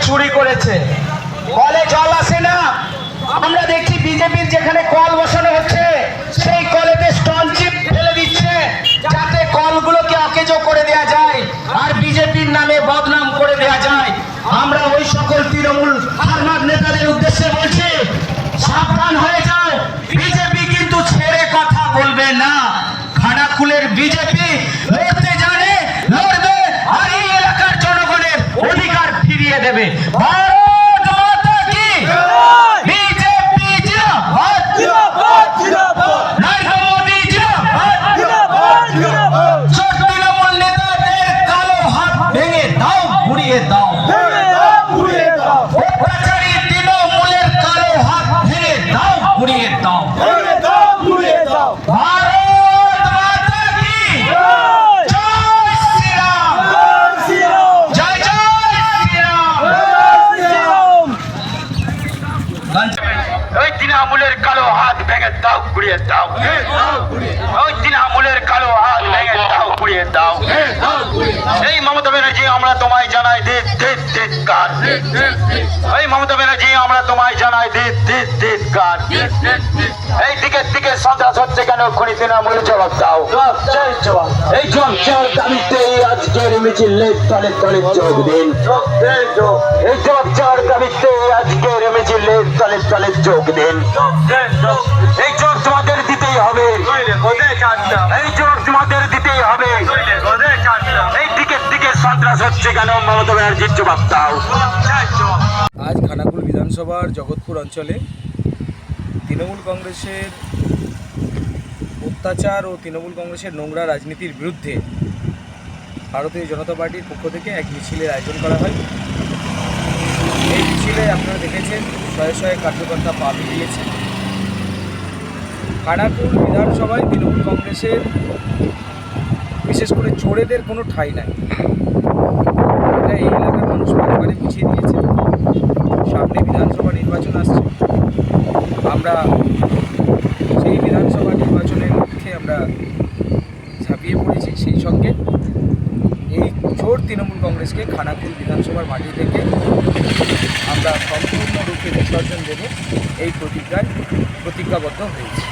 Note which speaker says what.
Speaker 1: চুরি করেছে। কলে জল আসে না, আমরা দেখছি বিজেপির যেখানে কল বসানো হচ্ছে সেই কলেতে স্টোন চিপ ফেলে দিচ্ছে যাতে কলগুলোকে অকেজো করে দেওয়া যায় আর বিজেপির নামে বদনাম করে দেওয়া যায়। আমরা ওই সকল তৃণমূল ফার্মার নেতাদের উদ্দেশ্যে বলছি, সাবধান হয়ে যাও, বিজেপি কিন্তু ছেড়ে কথা বলবে না। খানাকুলের বিজেপি লড়তে জানে, লড়বে আর এই এলাকার জনগণের অধিকার ফিরিয়ে দেবে। ভারত মাতা কি বিজেপি জিন্দাবাদ, নরেন্দ্র মোদি জিন্দাবাদ। তৃণমূল নেতাদের কালো হাত ভেঙে দাও, ঘুরিয়ে দাও। অত্যাচারী তৃণমূলের কালো হাত ভেঙে দাও, ঘুরিয়ে দাও। ভারত মাতা কি জয় শ্রীরাম, জয় জয় শ্রীরাম।
Speaker 2: ওই তৃণমূলের কালো হাত ভেঙে দাও, ঘুরিয়ে দাও। ওই তৃণমূলের কালো হাত ভেঙে দাও, ঘুরিয়ে দাও। এই মমতা ব্যানার্জি আমরা তোমায় জানাই ধিক্কার। এই মমতা ব্যানার্জি আমরা তোমায় জানাই ধিক্কার। এই দিকে দিকে সন্ত্রাস হচ্ছে কেন, খুনি তৃণমূল জবাব দাও। এই জবাব দাবিতে আজকের মিছিলে তলে তলে যোগ দিন। এই জবাব দাবিতে আজকের মিছিলে তলে তলে যোগ দিন। এই জোর তোমাদের দিতেই হবে, এই জোর তোমাদের দিতেই হবে। এই দিকে দিকে সন্ত্রাস হচ্ছে কেন, মমতা ব্যানার্জির জবাব দাও।
Speaker 3: আজ খানাকুল বিধানসভার জগৎপুর অঞ্চলে তৃণমূল কংগ্রেসের অত্যাচার ও তৃণমূল কংগ্রেসের নোংরা রাজনীতির বিরুদ্ধে ভারতীয় জনতা পার্টির পক্ষ থেকে এক মিছিলের আয়োজন করা হয়। এই মিছিলে আপনারা দেখেছেন শয়ে শয়ে কার্যকর্তা পা মিলিয়েছে। খানাকুল বিধানসভায় তৃণমূল কংগ্রেসের বিশেষ করে চোরেদের কোনো ঠাঁই নাই, এটা এই এলাকার মানুষ বারে বুঝিয়ে দিয়েছে। সামনে বিধানসভা নির্বাচন আসছে, আমরা সেই বিধানসভা নির্বাচনের লক্ষ্যে আমরা ঝাঁপিয়ে পড়েছি। সেই সঙ্গে এই চোর তৃণমূল কংগ্রেসকে খানাকুল বিধানসভার মাটি থেকে আমরা সম্পূর্ণরূপে বিসর্জন দেব এই প্রতিজ্ঞাবদ্ধ হয়েছি।